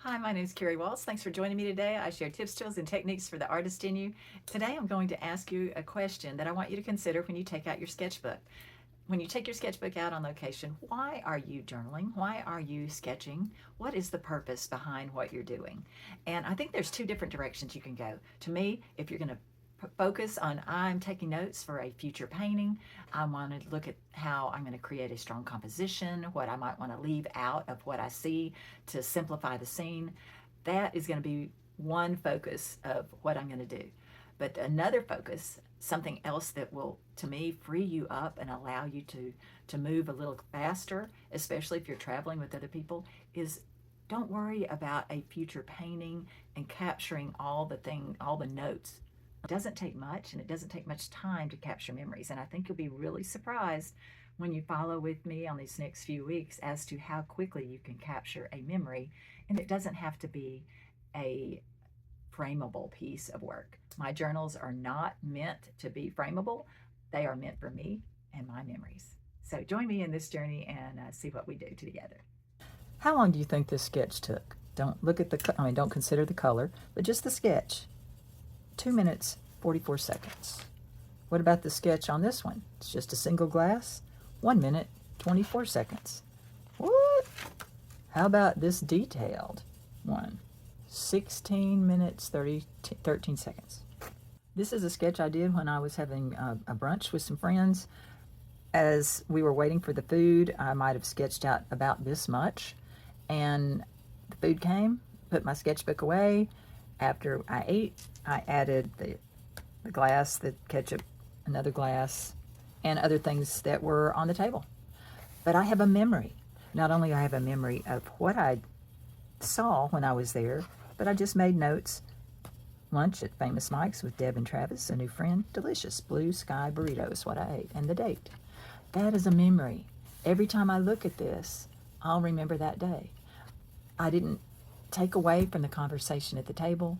Hi, my name is Carrie Walls. Thanks for joining me today. I share tips, tools, and techniques for the artist in you. Today, I'm going to ask you a question that I want you to consider when you take out your sketchbook. When you take your sketchbook out on location, why are you journaling? Why are you sketching? What is the purpose behind what you're doing? And I think there's two different directions you can go. To me, if you're going to focus on I'm taking notes for a future painting. I want to look at how I'm going to create a strong composition, what I might want to leave out of what I see to simplify the scene. That is going to be one focus of what I'm going to do. But another focus, something else that will, to me, free you up and allow you to move a little faster, especially if you're traveling with other people, is don't worry about a future painting and capturing all the notes. It doesn't take much, and it doesn't take much time to capture memories. And I think you'll be really surprised when you follow with me on these next few weeks as to how quickly you can capture a memory. And it doesn't have to be a frameable piece of work. My journals are not meant to be frameable. They are meant for me and my memories. So join me in this journey and see what we do together. How long do you think this sketch took? Don't look at don't consider the color, but just the sketch. 2 minutes, 44 seconds. What about the sketch on this one? It's just a single glass. 1 minute, 24 seconds. What? How about this detailed one? 16 minutes, 13 seconds. This is a sketch I did when I was having a brunch with some friends. As we were waiting for the food, I might have sketched out about this much. And the food came, put my sketchbook away. After I ate, I added the glass, the ketchup, another glass, and other things that were on the table. But I have a memory. Not only I have a memory of what I saw when I was there, but I just made notes. Lunch at Famous Mike's with Deb and Travis, a new friend. Delicious blue sky burritos, what I ate, and the date. That is a memory. Every time I look at this, I'll remember that day. I didn't take away from the conversation at the table.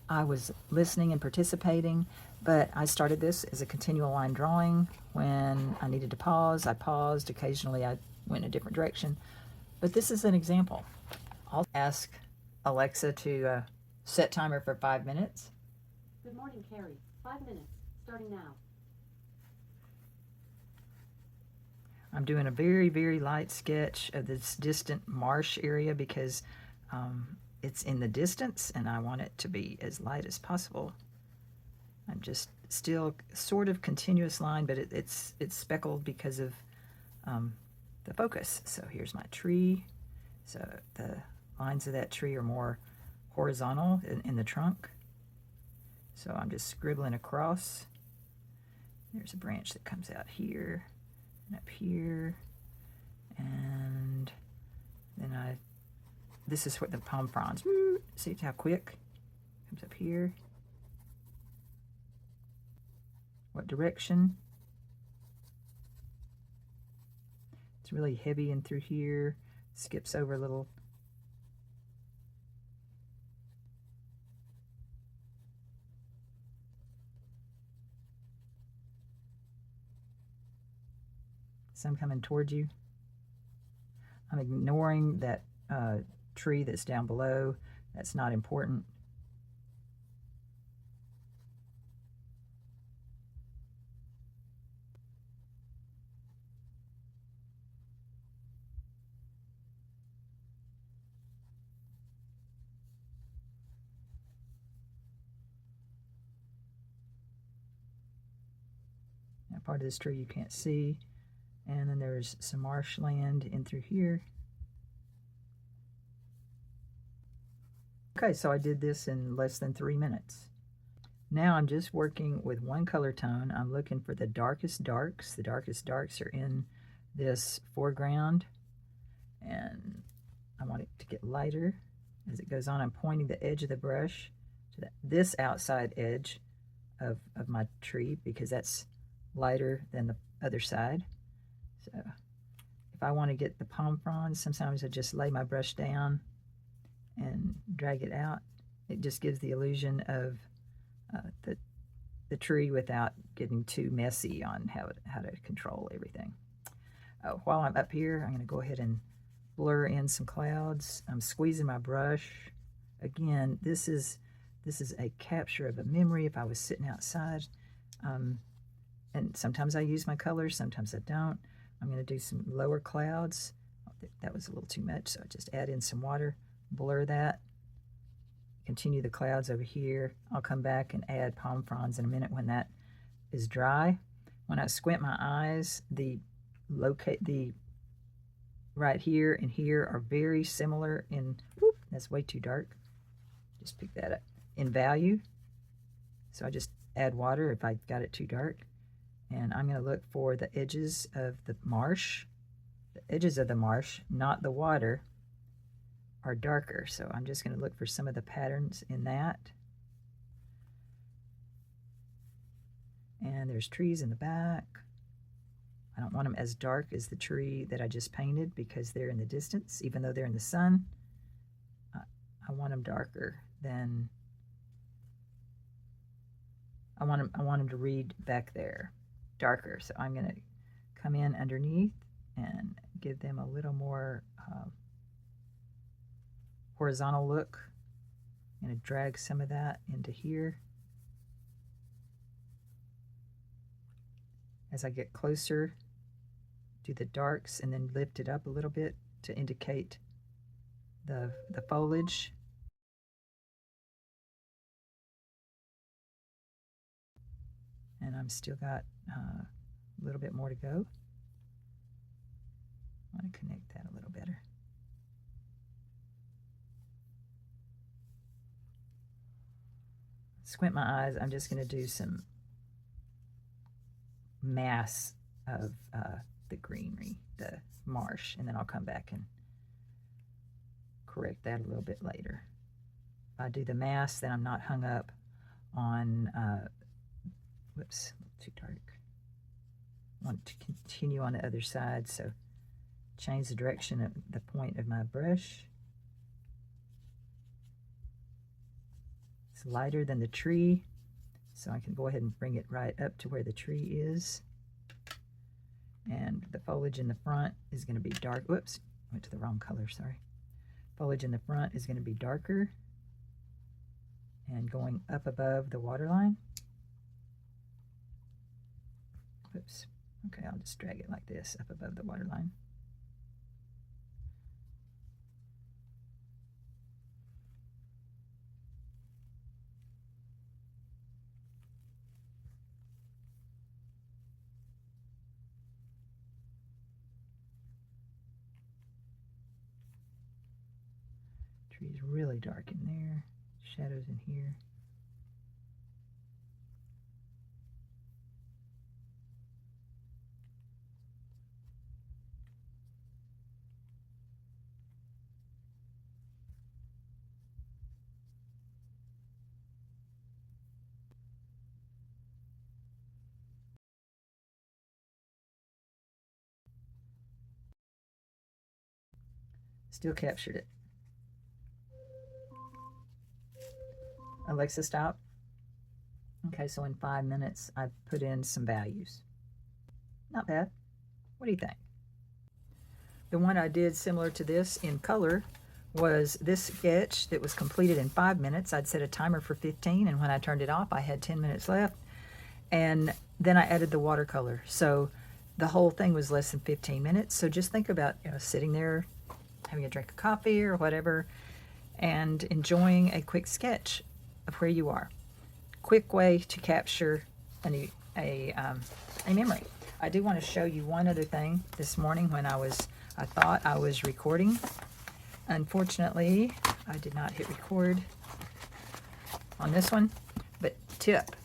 I was listening and participating, but I started this as a continual line drawing. When I needed to pause, I paused. Occasionally, I went in a different direction. But this is an example. I'll ask Alexa to set timer for 5 minutes. Good morning, Carrie. 5 minutes, starting now. I'm doing a very, very light sketch of this distant marsh area because it's in the distance and I want it to be as light as possible. I'm just still sort of continuous line, but it's speckled because of the focus. So here's my tree. So the lines of that tree are more horizontal in the trunk. So I'm just scribbling across. There's a branch that comes out here and up here, and then this is what the palm fronds. See how quick comes up here. What direction? It's really heavy in through here. Skips over a little. Some coming towards you. I'm ignoring that tree that's down below. That's not important. Now, part of this tree you can't see. And then there's some marshland in through here. Okay, so I did this in less than 3 minutes. Now I'm just working with one color tone. I'm looking for the darkest darks. The darkest darks are in this foreground. And I want it to get lighter. As it goes on, I'm pointing the edge of the brush to this outside edge of my tree because that's lighter than the other side. So if I want to get the palm fronds, sometimes I just lay my brush down and drag it out. It just gives the illusion of the tree without getting too messy on how to control everything. While I'm up here, I'm going to go ahead and blur in some clouds. I'm squeezing my brush. Again, this is a capture of a memory if I was sitting outside. And sometimes I use my colors, sometimes I don't. I'm going to do some lower clouds. That was a little too much, so I just add in some water, blur that, continue the clouds over here. I'll come back and add palm fronds in a minute when that is dry. When I squint my eyes, the right here and here are very similar in, whoop, that's way too dark. Just pick that up, in value. So I just add water if I got it too dark. And I'm going to look for the edges of the marsh. The edges of the marsh, not the water, are darker. So I'm just going to look for some of the patterns in that. And there's trees in the back. I don't want them as dark as the tree that I just painted because they're in the distance, even though they're in the sun. I want them darker than, I want them to read back there, darker. So I'm going to come in underneath and give them a little more horizontal look. I'm going to drag some of that into here. As I get closer, do the darks and then lift it up a little bit to indicate the foliage. And I'm still got a little bit more to go. I want to connect that a little better. Squint my eyes. I'm just going to do some mass of the greenery, the marsh, and then I'll come back and correct that a little bit later. If I do the mass, then I'm not hung up on, whoops, too dark. I want to continue on the other side, so change the direction of the point of my brush. It's lighter than the tree, so I can go ahead and bring it right up to where the tree is. And the foliage in the front is going to be dark. Whoops, went to the wrong color, sorry. Foliage in the front is going to be darker and going up above the waterline. Whoops. Okay, I'll just drag it like this up above the waterline. Tree's really dark in there. Shadows in here. Still captured it. Alexa, stop. Okay, so in 5 minutes, I've put in some values. Not bad. What do you think? The one I did similar to this in color was this sketch that was completed in 5 minutes. I'd set a timer for 15, and when I turned it off, I had 10 minutes left. And then I added the watercolor. So the whole thing was less than 15 minutes. So just think about, sitting there, having a drink of coffee or whatever, and enjoying a quick sketch of where you are. Quick way to capture a memory. I do want to show you one other thing this morning when I thought I was recording. Unfortunately, I did not hit record on this one, but tip,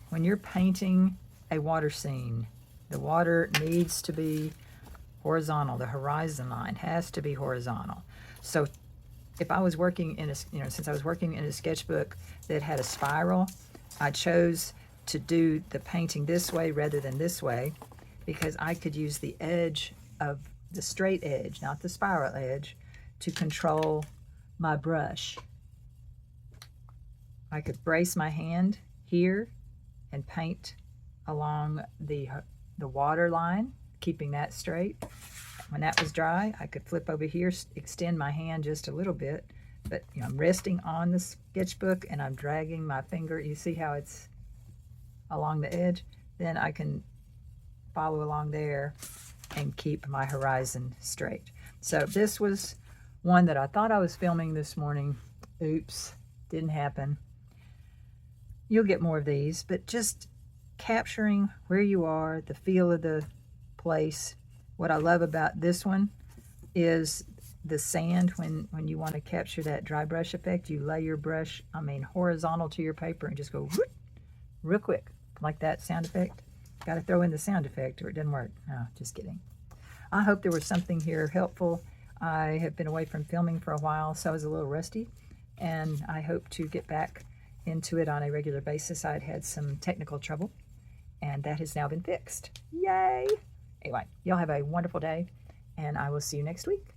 when you're painting a water scene, the water needs to be horizontal. The horizon line has to be horizontal. So if I was working in since I was working in a sketchbook that had a spiral, I chose to do the painting this way rather than this way because I could use the edge of the straight edge, not the spiral edge, to control my brush. I could brace my hand here and paint along the water line, keeping that straight. when that was dry, I could flip over here, extend my hand just a little bit, but I'm resting on the sketchbook and I'm dragging my finger. You see how it's along the edge? Then I can follow along there and keep my horizon straight. So this was one that I thought I was filming this morning. Oops, didn't happen. You'll get more of these, but just capturing where you are, the feel of the place. What I love about this one is the sand. When you want to capture that dry brush effect, you lay your brush, horizontal to your paper and just go whoop, real quick, like that sound effect. Got to throw in the sound effect or it doesn't work. No, just kidding. I hope there was something here helpful. I have been away from filming for a while, so I was a little rusty, and I hope to get back into it on a regular basis. I'd had some technical trouble, and that has now been fixed. Yay! Anyway, y'all have a wonderful day, and I will see you next week.